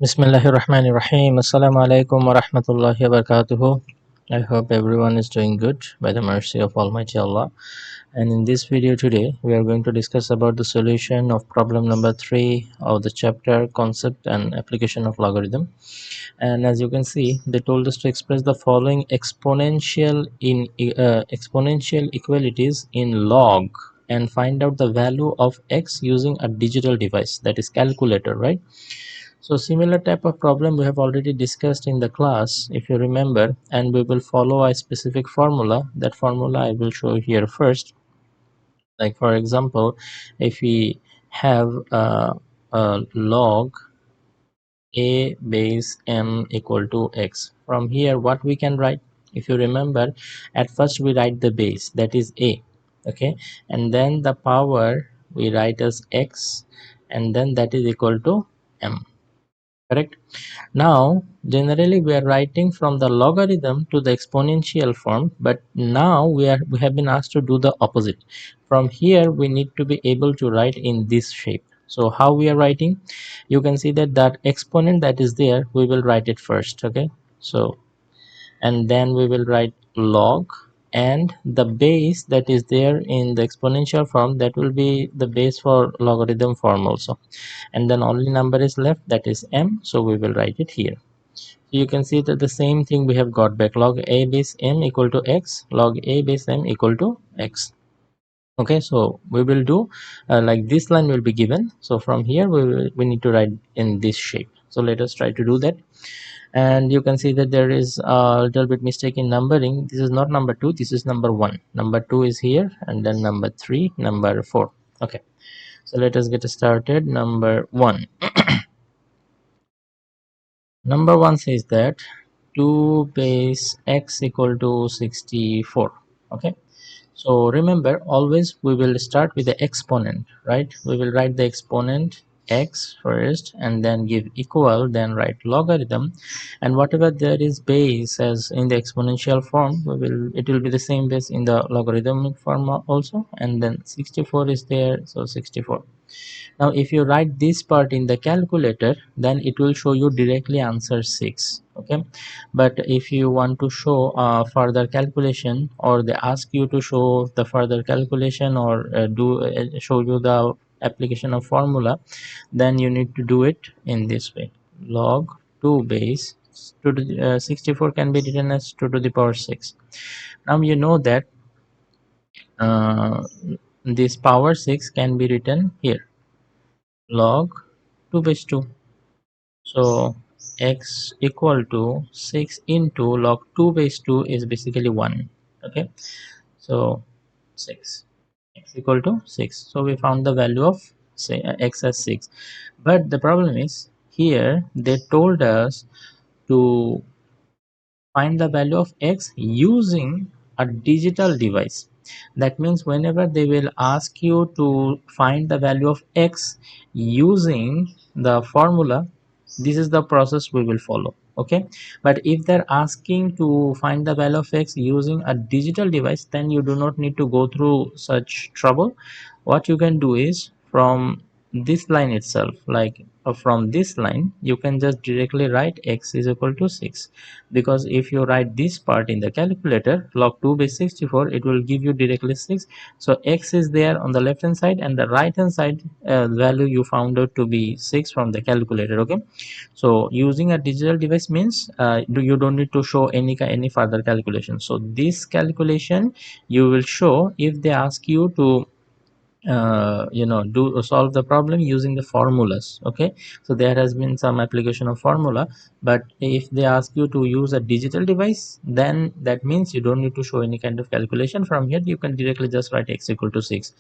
Bismillahirrahmanirrahim. Assalamu alaikum wa rahmatullahi wa barakatuhu. I hope everyone is doing good by the mercy of Almighty Allah. And in this video today, we are going to discuss about the solution of problem number 3 of the chapter concept and application of logarithm. And as you can see, they told us to express the following exponential equalities in log and find out the value of x using a digital device, that is calculator, right? So similar type of problem we have already discussed in the class, if you remember, and we will follow a specific formula. That formula I will show here first. Like for example, if we have a log a base m equal to x, from here what we can write? If you remember, at first we write the base, that is a, okay, and then the power we write as x, and then that is equal to m, correct? Now, generally we are writing from the logarithm to the exponential form, but now we have been asked to do the opposite. From here, we need to be able to write in this shape. So how we are writing? You can see that exponent that is there, we will write it first, okay? So, and then we will write log, and the base that is there in the exponential form, that will be the base for logarithm form also, and then only number is left, that is m, so we will write it here. You can see that the same thing we have got back, log a base m equal to x, log a base m equal to x. Okay, so we will do like this line will be given, so from here we need to write in this shape. So let us try to do that. And you can see that there is a little bit mistake in numbering. This is not number 2, this is number 1. Number 2 is here, and then number 3, number 4. Okay, so let us get started. Number 1. Number 1 says that 2 base x equal to 64. Okay, so remember, always we will start with the exponent, right? We will write the exponent x first, and then give equal, then write logarithm, and whatever there is base as in the exponential form, it will be the same base in the logarithmic form also, and then 64 is there, so 64. Now if you write this part in the calculator, then it will show you directly answer 6. Okay, but if you want to show further calculation, or they ask you to show the further calculation, or show you the application of formula, then you need to do it in this way. Log 2 base 2 to the, 64 can be written as 2 to the power 6. Now you know that uh, this power 6 can be written here, log 2 base 2. So x equal to 6 into log 2 base 2 is basically 1. Okay, so 6, x equal to 6. So we found the value of, say, x as 6. But the problem is here they told us to find the value of x using a digital device. That means whenever they will ask you to find the value of x using the formula, this is the process we will follow. Okay, but if they're asking to find the value of x using a digital device, then you do not need to go through such trouble. What you can do is, from this line itself, like from this line, you can just directly write x is equal to 6, because if you write this part in the calculator, log 2 base 64, it will give you directly 6. So x is there on the left hand side, and the right hand side value you found out to be 6 from the calculator. Okay, so using a digital device means you don't need to show any further calculation. So this calculation you will show if they ask you to do solve the problem using the formulas. Okay, so there has been some application of formula, but if they ask you to use a digital device, then that means you don't need to show any kind of calculation. From here you can directly just write x equal to 6.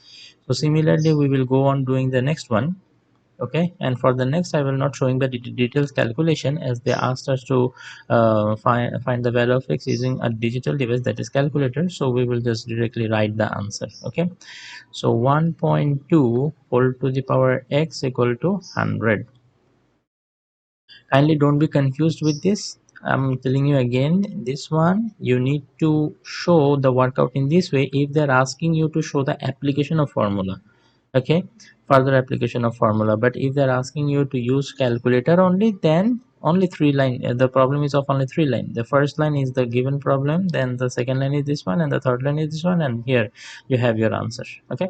So similarly we will go on doing the next one. Okay, and for the next I will not showing the details calculation, as they asked us to find the value of x using a digital device, that is calculator. So we will just directly write the answer. Okay, so 1.2 whole to the power x equal to 100. Kindly don't be confused with this. I'm telling you again, this one you need to show the workout in this way if they're asking you to show the application of formula. Okay, further application of formula. But if they're asking you to use calculator only, then only three line. The problem is of only three line. The first line is the given problem, then the second line is this one, and the third line is this one, and here you have your answer. Okay,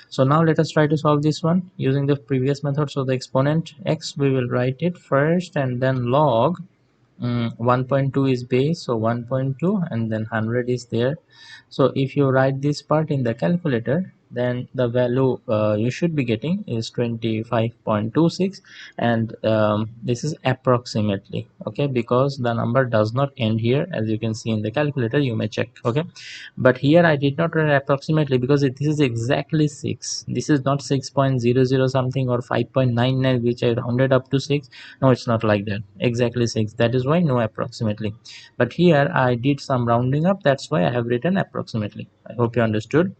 so now let us try to solve this one using the previous method. So the exponent x, we will write it first and then log 1.2 is base, so 1.2, and then 100 is there. So if you write this part in the calculator, then the value you should be getting is 25.26, and this is approximately, okay, because the number does not end here, as you can see in the calculator. You may check. Okay, but here I did not write approximately because this is exactly 6. This is not 6.00 something or 5.99, which I rounded up to 6. No, it's not like that. Exactly 6. That is why no approximately. But here I did some rounding up. That's why I have written approximately. I hope you understood.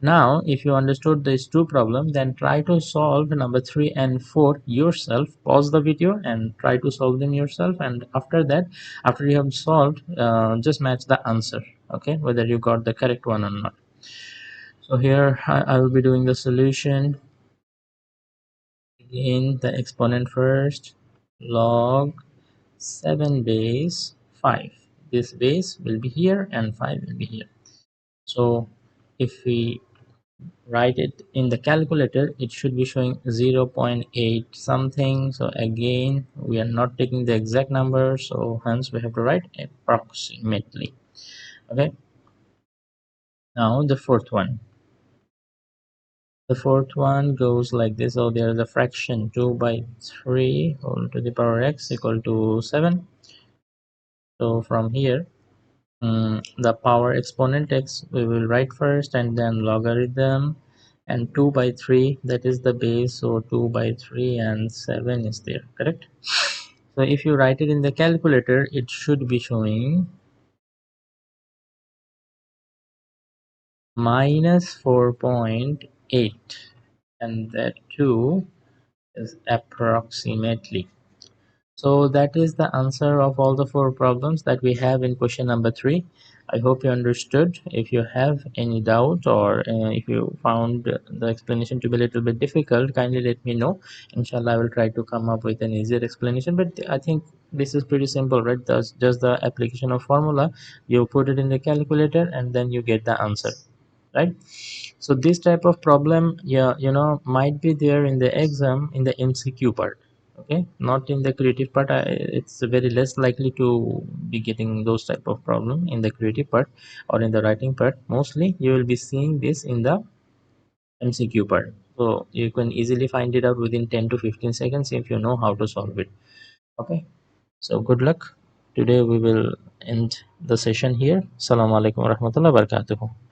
Now, if you understood these two problems, then try to solve number 3 and 4 yourself. Pause the video and try to solve them yourself. And after that, after you have solved, just match the answer. Okay, whether you got the correct one or not. So here I will be doing the solution. Again, the exponent first. Log 7 base 5. This base will be here and 5 will be here. So if we write it in the calculator, it should be showing 0.8 something. So again, we are not taking the exact number, so hence we have to write approximately. Okay, now the fourth one. The fourth one goes like this. So there is a fraction 2 by 3 whole to the power x equal to 7. So from here, the power exponent x we will write first, and then logarithm, and 2 by 3, that is the base, so 2 by 3 and 7 is there, correct? So if you write it in the calculator, it should be showing minus 4.8, and that too is approximately. So that is the answer of all the four problems that we have in question number 3. I hope you understood. If you have any doubt, or if you found the explanation to be a little bit difficult, kindly let me know. Inshallah, I will try to come up with an easier explanation. But I think this is pretty simple, right? That's just the application of formula. You put it in the calculator and then you get the answer, right? So this type of problem, yeah, might be there in the exam in the MCQ part. Okay, not in the creative part. It's very less likely to be getting those type of problem in the creative part or in the writing part. Mostly you will be seeing this in the MCQ part, so you can easily find it out within 10 to 15 seconds if you know how to solve it. Okay, so good luck. Today we will end the session here. Assalamu alaikum warahmatullahi wabarakatuh.